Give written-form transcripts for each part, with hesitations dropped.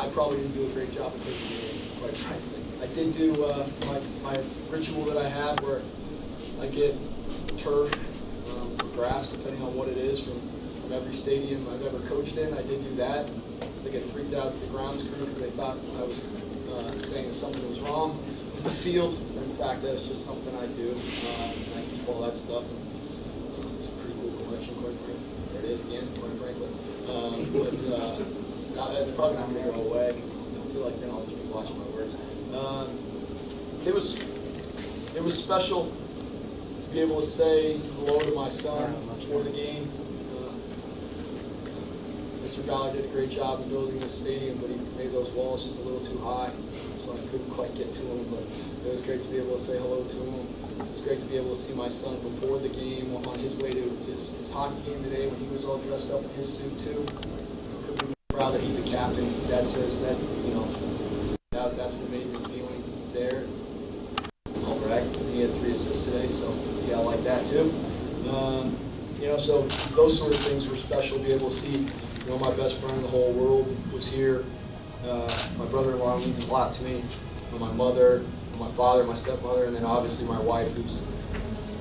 I probably didn't do a great job of taking the game, quite frankly. I did do my ritual that I have where I get turf, grass, depending on what it is, from every stadium I've ever coached in. I did do that. I think I freaked out the grounds crew because they thought I was saying that something was wrong with the field. In fact, that's just something I do. And I keep all that stuff. And, it's a pretty cool collection, quite frankly. There it is again, quite frankly. It's probably not going to go away because I feel like then I'll just be watching my words. It was special to be able to say hello to my son before the game. Mr. Ballard did a great job in building this stadium, but he made those walls just a little too high, so I couldn't quite get to him. But it was great to be able to say hello to him. It was great to be able to see my son before the game on his way to his hockey game today when he was all dressed up in his suit too. Couldn't be proud that he's a captain. That says that, that's an amazing feeling there. I'll brag. He had 3 assists today, so yeah, I like that too. So those sort of things were special to be able to see. My best friend in the whole world was here. My brother-in-law means a lot to me. My mother, my father, my stepmother, and then obviously my wife, who's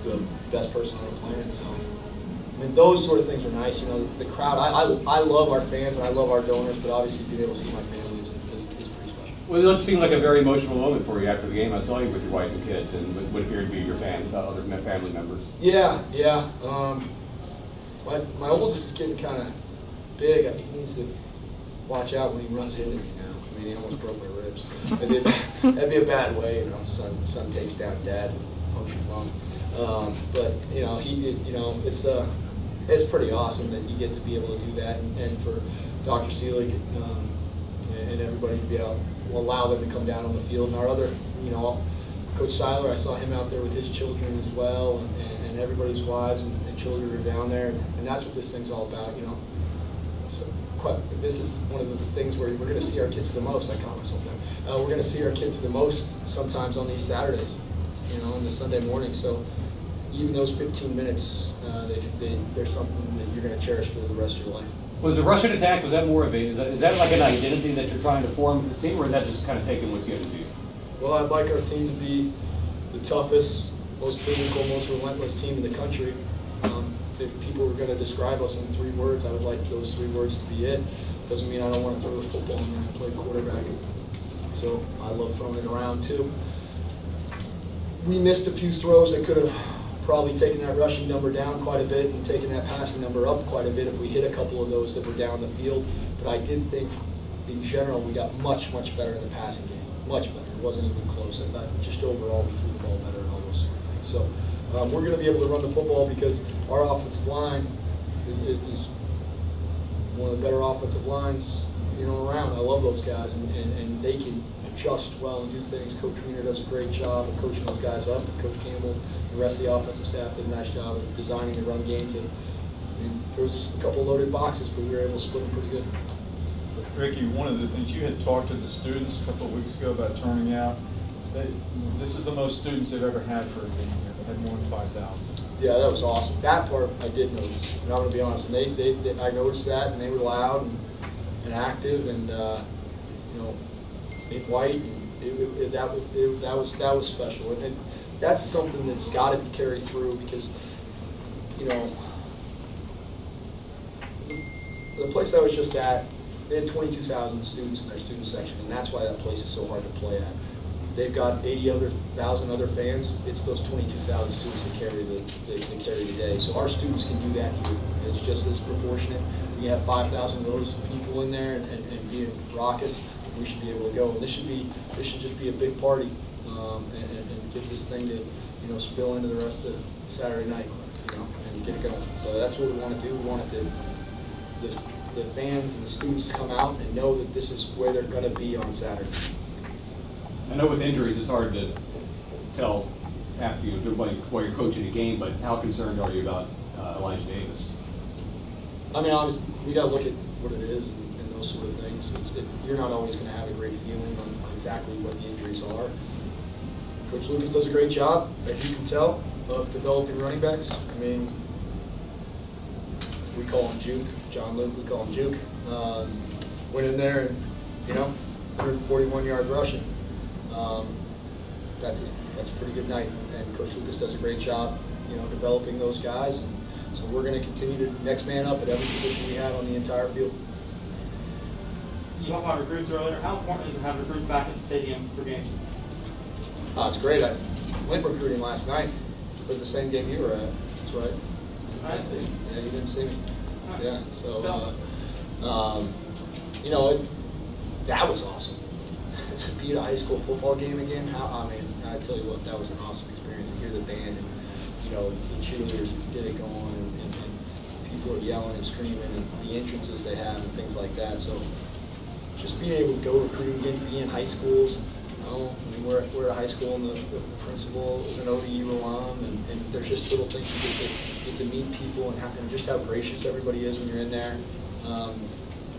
the best person on the planet. So, those sort of things are nice. The crowd. I love our fans and I love our donors, but obviously being able to see my family is pretty special. Well, it seemed like a very emotional moment for you after the game. I saw you with your wife and kids, and what appeared to be your other family members. Yeah. My oldest is getting kind of big. He needs to watch out when he runs into me now. He almost broke my ribs. That'd be a bad way. Son takes down dad with a punctured lung. But it's pretty awesome that you get to be able to do that, and for Dr. Seelig and everybody to be able to allow them to come down on the field. And our other, Coach Seiler, I saw him out there with his children as well, and everybody's wives and children are down there, and that's what this thing's all about, So this is one of the things where we're going to see our kids the most. I call myself that. We're going to see our kids the most sometimes on these Saturdays, on the Sunday morning. So even those 15 minutes, they're something that you're going to cherish for the rest of your life. Was the Russian attack, was that more of is that like an identity that you're trying to form with this team, or is that just kind of taking what's given to you? Well, I'd like our team to be the toughest, most physical, most relentless team in the country. If people were going to describe us in 3 words, I would like those 3 words to be it. Doesn't mean I don't want to throw the football. I play quarterback, so I love throwing it around too. We missed a few throws that could have probably taken that rushing number down quite a bit and taken that passing number up quite a bit if we hit a couple of those that were down the field. But I did think, in general, we got much, much better in the passing game. Much better. It wasn't even close. I thought just overall we threw the ball better and all those sort of things. So we're going to be able to run the football because our offensive line is one of the better offensive lines around. I love those guys, and they can adjust well and do things. Coach Wiener does a great job of coaching those guys up, and Coach Campbell and the rest of the offensive staff did a nice job of designing the run game. There was a couple of loaded boxes, but we were able to split them pretty good. Ricky, one of the things you had talked to the students a couple of weeks ago about turning out, this is the most students they've ever had for a game here. They had more than 5,000. Yeah, that was awesome. That part I did notice, and I'm going to be honest. And I noticed that, and they were loud and active, and in white. And that was special, and that's something that's got to be carried through because the place I was just at, they had 22,000 students in their student section, and that's why that place is so hard to play at. They've got 80,000 other fans. It's those 22,000 students that carry the day. So our students can do that here. It's just as proportionate. When you have 5,000 of those people in there and being raucous, we should be able to go. And this should just be a big party and get this thing to spill into the rest of Saturday night, and get it going. So that's what we want to do. We want the fans and the students to come out and know that this is where they're going to be on Saturday. I know with injuries it's hard to tell after while you're coaching a game, but how concerned are you about Elijah Davis? Obviously, we got to look at what it is and those sort of things. You're not always going to have a great feeling on exactly what the injuries are. Coach Lucas does a great job, as you can tell, of developing running backs. We call him Juke. John Luke, we call him Juke. Went in there and 141 yards rushing. That's a pretty good night, and Coach Lucas does a great job, developing those guys. And so we're going to continue to next man up at every position we have on the entire field. You talked about recruits earlier. How important is it to have recruits back at the stadium for games? It's great. I went recruiting last night for the same game you were at. That's right. I see. Yeah, you didn't see me. Yeah, so, that was awesome. To be at a high school football game again, I tell you what, that was an awesome experience. To hear the band and, the cheerleaders get it going and people are yelling and screaming and the entrances they have and things like that. So just being able to go recruiting again, be in high schools, we're at a high school and the principal is an ODU alum and there's just little things you get to meet people and just how gracious everybody is when you're in there.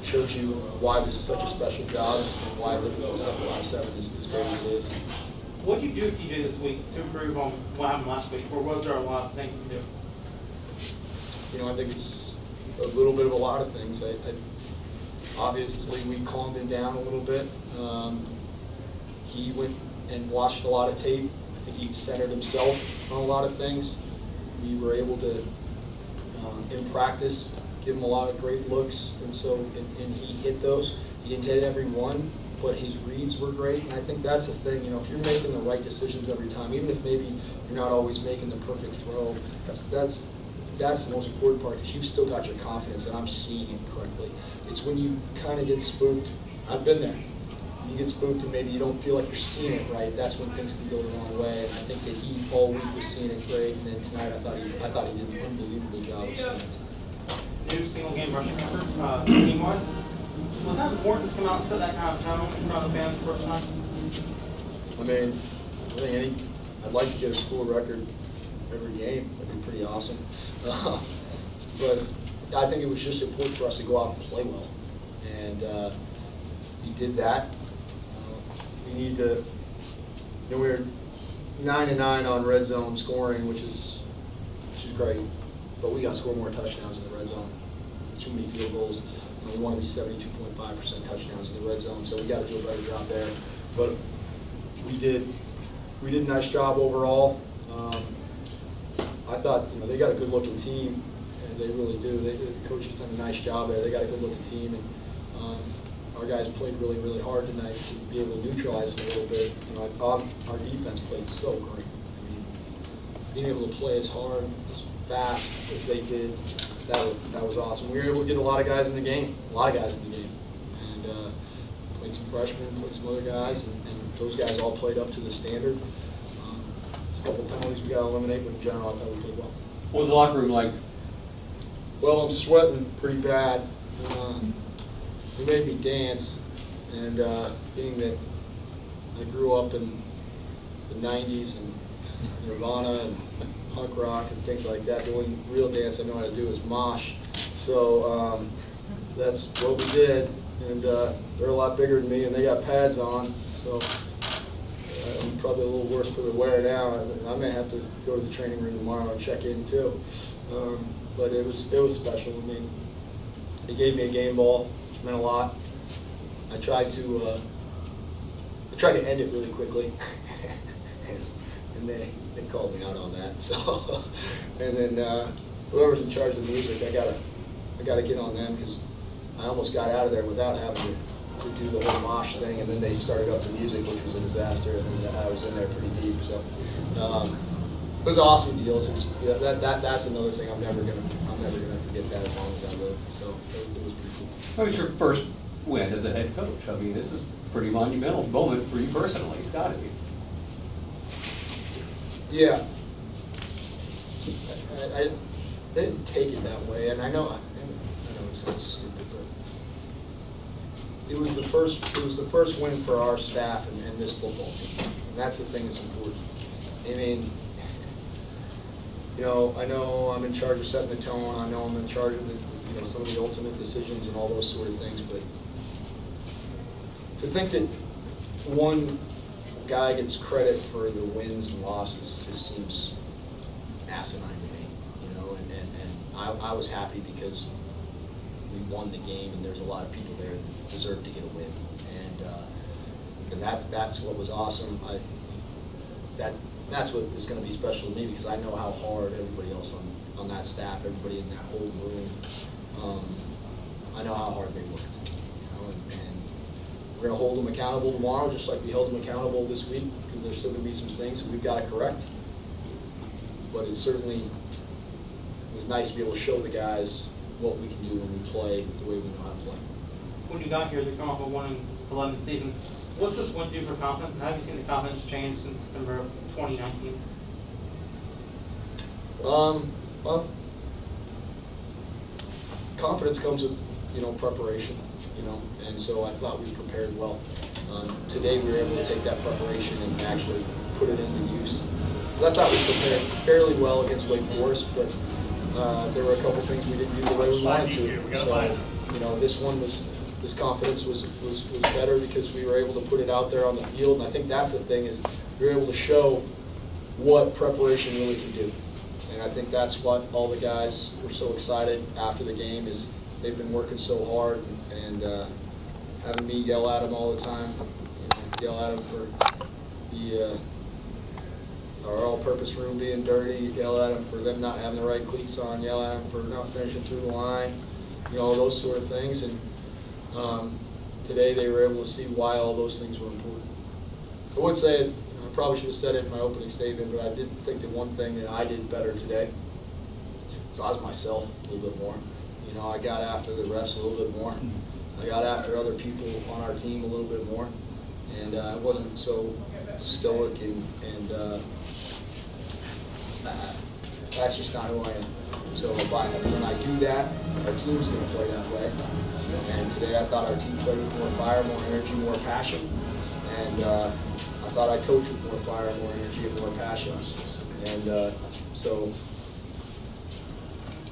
Shows you why this is such a special job and why living in 757 is as great as it is. What did you do, TJ, this week to improve on what happened last week, or was there a lot of things to do? I think it's a little bit of a lot of things. Obviously, we calmed him down a little bit. He went and watched a lot of tape. I think he centered himself on a lot of things. We were able to, in practice, give him a lot of great looks, and he hit those. He didn't hit every one, but his reads were great, and I think that's the thing. If you're making the right decisions every time, even if maybe you're not always making the perfect throw, that's the most important part, because you've still got your confidence that I'm seeing it correctly. It's when you kind of get spooked. I've been there. You get spooked and maybe you don't feel like you're seeing it right. That's when things can go the wrong way. And I think that he all week was seeing it great, and then tonight I thought he did an unbelievable job of seeing it. New single game rushing effort, team-wise. Was that important to come out and set that kind of tone in front of the fans the first time? I'd like to get a school record every game. That'd be pretty awesome. But I think it was just important for us to go out and play well, and we did that. We need to. We're 9-9 on red zone scoring, which is great, but we got to score more touchdowns in the red zone. Too many field goals. We want to be 72.5% touchdowns in the red zone, so we got to do a better job there. But we did a nice job overall. I thought they got a good looking team, and they really do. The coach has done a nice job there. They got a good looking team, and our guys played really, really hard tonight to be able to neutralize them a little bit. I thought our defense played so great. Being able to play as hard, as fast as they did, that was awesome. We were able to get a lot of guys in the game, and played some freshmen, played some other guys, and those guys all played up to the standard. There's a couple penalties we got to eliminate, but in general, I thought we played well. What was the locker room like? Well, I'm sweating pretty bad. They made me dance, and being that I grew up in the 90s and Nirvana and punk rock and things like that, the only real dance I know how to do is mosh. So that's what we did, and they're a lot bigger than me, and they got pads on, so I'm probably a little worse for the wear now. I may have to go to the training room tomorrow and check in too. But it was special. They gave me a game ball, which meant a lot. I tried to end it really quickly, and they called me out on that. So, and then whoever's in charge of the music, I gotta get on them, because I almost got out of there without having to do the whole mosh thing, and then they started up the music, which was a disaster, and then I was in there pretty deep. So it was an awesome deal. That's another thing I'm never gonna forget that as long as I live. So it was pretty cool. What was your first win as a head coach? This is a pretty monumental moment for you personally. It's got to be. Yeah. I didn't take it that way, and I know it sounds stupid, but it was the first win for our staff and this football team, and that's the thing that's important. I know I'm in charge of setting the tone. I know I'm in charge of some of the ultimate decisions and all those sort of things, but to think that one guy gets credit for the wins and losses just seems asinine to me, and I was happy because we won the game, and there's a lot of people there that deserve to get a win, and that's what was awesome. That's what is going to be special to me, because I know how hard everybody else on that staff, everybody in that whole room, I know how hard they worked. And we're going to hold them accountable tomorrow, just like we held them accountable this week, because there's still going to be some things that we've got to correct. But it certainly was nice to be able to show the guys what we can do when we play the way we know how to play. When you got here, you come off a 1-11 season. What's this one do for confidence? And have you seen the confidence change since December of 2019? Well, confidence comes with, preparation, and so I thought we prepared well. Today we were able to take that preparation and actually put it into use. I thought we prepared fairly well against Wake Forest, but there were a couple things we didn't do the way we wanted to. So, this confidence was better because we were able to put it out there on the field, and I think that's the thing, is we were able to show what preparation really can do. And I think that's what all the guys were so excited after the game, is they've been working so hard, and having me yell at them all the time, yell at them for our all-purpose room being dirty, yell at them for them not having the right cleats on, yell at them for not finishing through the line, those sort of things. And today they were able to see why all those things were important. I would say it, I probably should have said it in my opening statement, but I did think that one thing that I did better today was I was myself a little bit more. I got after the refs a little bit more. I got after other people on our team a little bit more, and I wasn't so stoic and that's just not who I am. So when I do that, our team's going to play that way. And today I thought our team played with more fire, more energy, more passion. And I thought I coached with more fire, more energy, and more passion. And so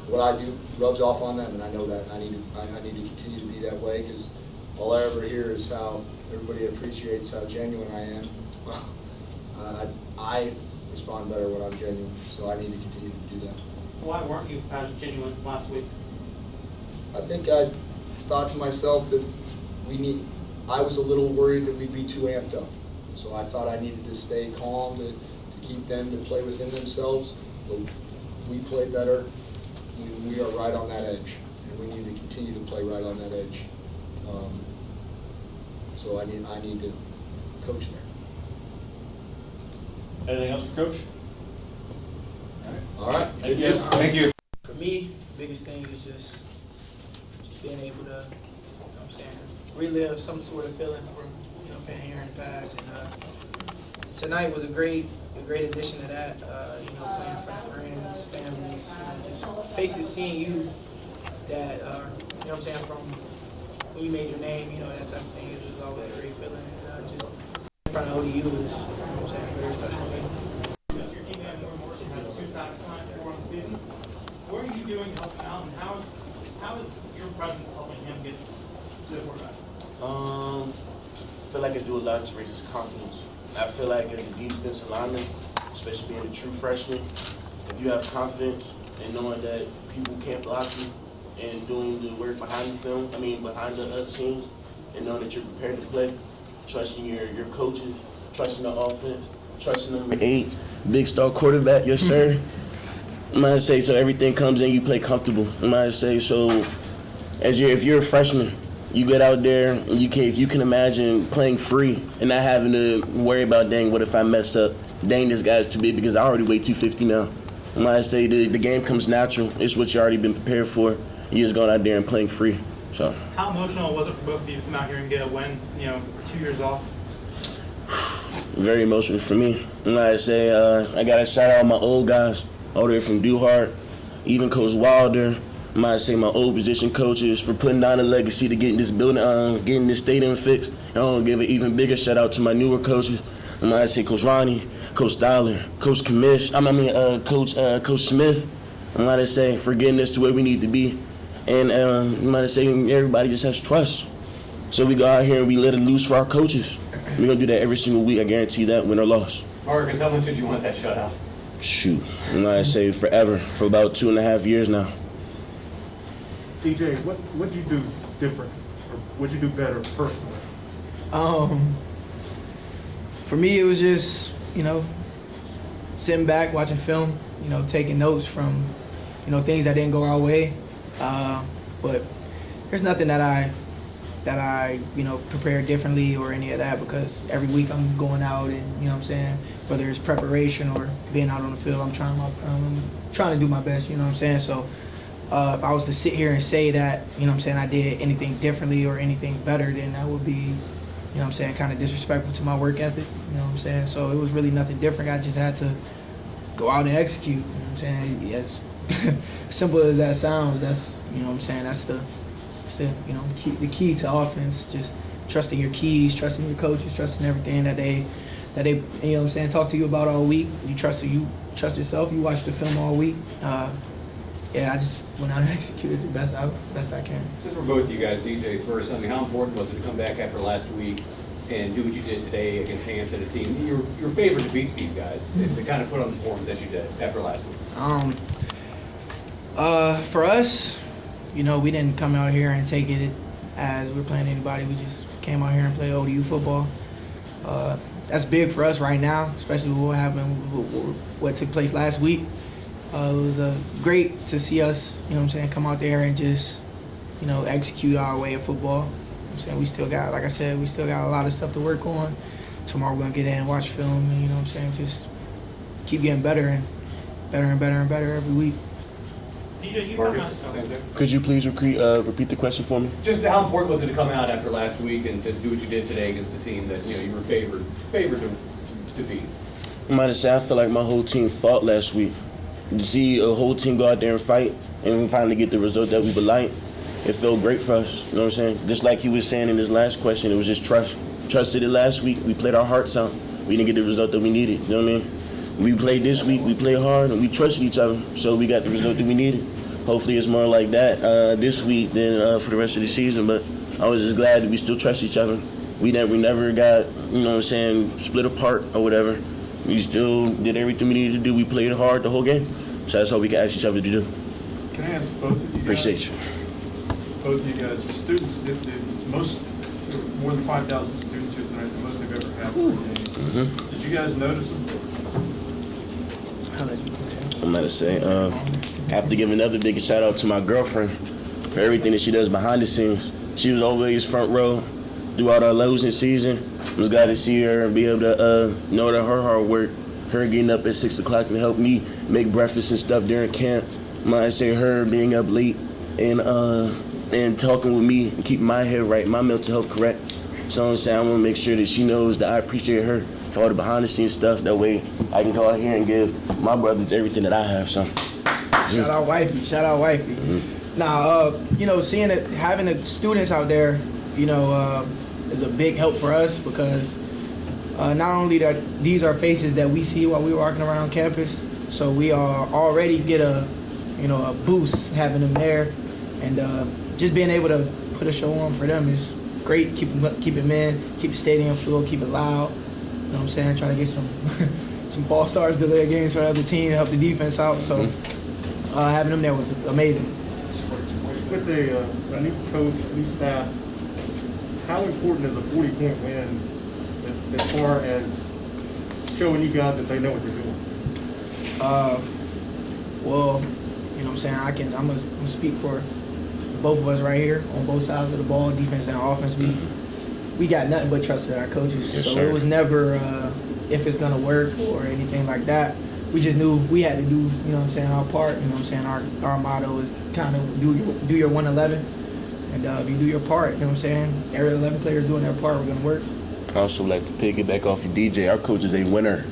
what I do rubs off on them, and I know that. And I need to continue to be that way, because all I ever hear is how everybody appreciates how genuine I am. Well, I respond better when I'm genuine, so I need to continue to do that. Why weren't you as genuine last week? I think I thought to myself that I was a little worried that we'd be too amped up. So I thought I needed to stay calm to keep them to play within themselves. But we play better. We are right on that edge, and we need to continue to play right on that edge. So I need to coach there. Anything else for Coach? All right. Thank you. Thank you. For me, the biggest thing is just being able to, relive some sort of feeling from, being here in the past. And tonight was a great addition to that. Playing in front of friends, families, just basically seeing you that, from when you made your name, that type of thing. It was always a great feeling. And just in front of ODU is, very special to me. Your team had more and had 2 sacks tonight for the season. What are you doing to help him out, and how is your presence helping him get to the quarterback? I feel like I do a lot to raise his confidence. I feel like as a defensive lineman, especially being a true freshman, if you have confidence in knowing that people can't block you and doing the work behind the scenes, and knowing that you're prepared to play, trusting your coaches, trusting the offense, trusting number 8, big star quarterback, yes sir. I might say so everything comes in, you play comfortable. I might say so if you're a freshman, you get out there and if you can imagine playing free and not having to worry about, dang, what if I messed up? Dang, this guy's too big, because I already weigh 250 now. I might say the game comes natural. It's what you already been prepared for. You're just going out there and playing free. So. How emotional was it for both of you to come out here and get a win, for 2 years off? Very emotional for me. And like I say, I got to shout out my old guys all the way from Duhart, even Coach Wilder. I might say my old position coaches for putting down a legacy to getting this building, getting this stadium fixed. And I want to give an even bigger shout out to my newer coaches. I might say Coach Ronnie, Coach Dollar, Coach Commish. Coach Smith. I might say for getting us to where we need to be. And I might say everybody just has trust. So we go out here and we let it loose for our coaches. We're gonna do that every single week. I guarantee that, win or loss. Marcus, how much did you want that shutout? Shoot, I might say forever, for about 2.5 years now. DJ, what'd you do different, or what'd you do better personally? For me, it was just, sitting back, watching film, taking notes from, things that didn't go our way. But there's nothing that I prepare differently or any of that, because every week I'm going out and, whether it's preparation or being out on the field, I'm trying to do my best, So if I was to sit here and say that, I did anything differently or anything better, then that would be, kind of disrespectful to my work ethic, So it was really nothing different. I just had to go out and execute, As simple as that sounds, that's, that's the key to offense, just trusting your keys, trusting your coaches, trusting everything that they talk to you about all week. You trust yourself, you watch the film all week. I just went out and executed the best I can. Just for both of you guys, DJ, first, how important was it to come back after last week and do what you did today against Hampton, a team you're favored to beat these guys, to kind of put on the performance that you did after last week? For us, we didn't come out here and take it as we're playing anybody. We just came out here and played ODU football. That's big for us right now, especially with what happened, what took place last week. It was great to see us, come out there and just, execute our way of football. We still got, like I said, a lot of stuff to work on. Tomorrow we're going to get in and watch film and, just keep getting better and better every week. DJ, you Marcus, come out. Could you please repeat the question for me? Just how important was it to come out after last week and to do what you did today against the team that you were favored to beat? I might have said I feel like my whole team fought last week. To see a whole team go out there and fight and finally get the result that we would like, it felt great for us. You know what I'm saying? Just like he was saying in his last question, it was just trust. Trusted it last week. We played our hearts out. We didn't get the result that we needed. You know what I mean? We played this week. We played hard and we trusted each other, so we got the result that we needed. Hopefully it's more like that this week than for the rest of the season. But I was just glad that we still trust each other. We never got, split apart or whatever. We still did everything we needed to do. We played hard the whole game. So that's all we can ask each other to do. Can I ask both of you guys? Appreciate you. Both of you guys, the students, the most, more than 5,000 students here tonight, the most they've ever had for a game. Mm-hmm. Did you guys notice them? I'm going to say, I have to give another big shout out to my girlfriend for everything that she does behind the scenes. She was always front row throughout our losing season. I was glad to see her and be able to know that her hard work, her getting up at 6 o'clock to help me make breakfast and stuff during camp. Might say her being up late and talking with me and keeping my head right, my mental health correct. So I'm saying I want to make sure that she knows that I appreciate her for all the behind the scenes stuff. That way I can go out here and give my brothers everything that I have. So shout out wifey. Mm-hmm. Now, seeing it, having the students out there, is a big help for us, because not only that these are faces that we see while we're walking around campus, so we are already get a boost having them there, and just being able to put a show on for them is great. Keep them in, keep the stadium full, keep it loud. You know what I'm saying? Try to get some ball stars to their games for the other team to help the defense out. So having them there was amazing. With a new coach, new staff, how important is a 40-point win as far as showing you guys that they know what they're doing? Well, you know what I'm saying? I'm gonna speak for both of us right here on both sides of the ball, defense and offense. We got nothing but trust in our coaches. Yes, so sir. it was never if it's gonna work or anything like that. We just knew we had to do, our part. Our motto is kind of do your 111. And if you do your part, every 11 players doing their part, we're gonna work. I also like to piggyback off of DJ. Our coach is a winner.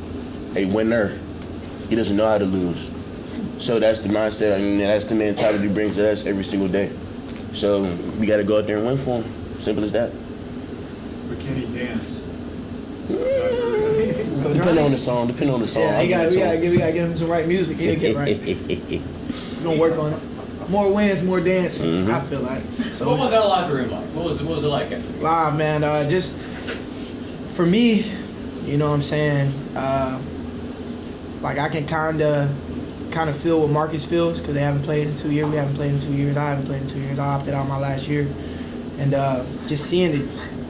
He doesn't know how to lose. So that's the mindset, that's the mentality he brings to us every single day. So we got to go out there and win for him. Simple as that. But can he dance? Depending on the song. Yeah, we gotta get him some right music. He'll get right. We're gonna work on it. More wins, more dancing. Mm-hmm. I feel like. So What was that locker room like? What was it like after? Wow, man. Just for me, like I can kind of feel what Marcus feels, because they haven't played in 2 years. We haven't played in 2 years. I haven't played in 2 years. I opted out my last year, and just seeing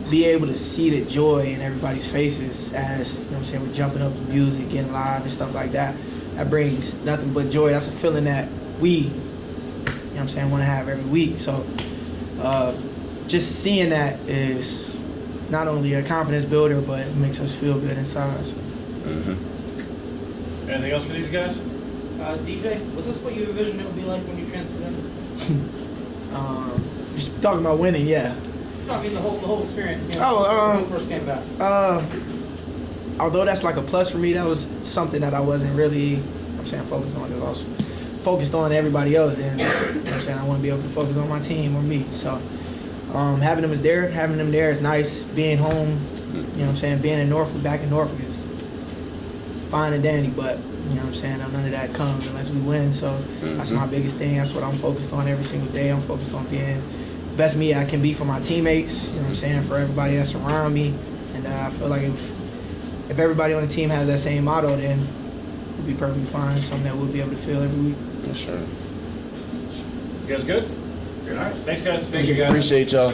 be able to see the joy in everybody's faces as, you know what I'm saying, we're jumping up to music, getting live and stuff like that, that brings nothing but joy. That's a feeling that we, you know what I'm saying, want to have every week. So just seeing that is not only a confidence builder, but it makes us feel good inside. So. Anything else for these guys? DJ, was this what you envisioned it would be like when you transferred in? Just talking about winning, yeah. No, I mean the whole experience. You know, when you first came back. Although that's like a plus for me, that was something that I wasn't really, I'm saying, focused on. Because I was focused on everybody else, and you know what I'm saying, I want to be able to focus on my team or me. So having them there is nice. Being home, you know what I'm saying, being in Norfolk, back in Norfolk is fine and dandy, but you know what I'm saying, none of that comes unless we win. So that's my biggest thing. That's what I'm focused on every single day. I'm focused on being the best me I can be for my teammates, you know what I'm saying, for everybody that's around me. And I feel like if everybody on the team has that same motto, then we'll be perfectly fine. Something that we'll be able to feel every week. Yes, sir. You guys good? All right. Thanks, guys. Thank you, guys. Appreciate y'all.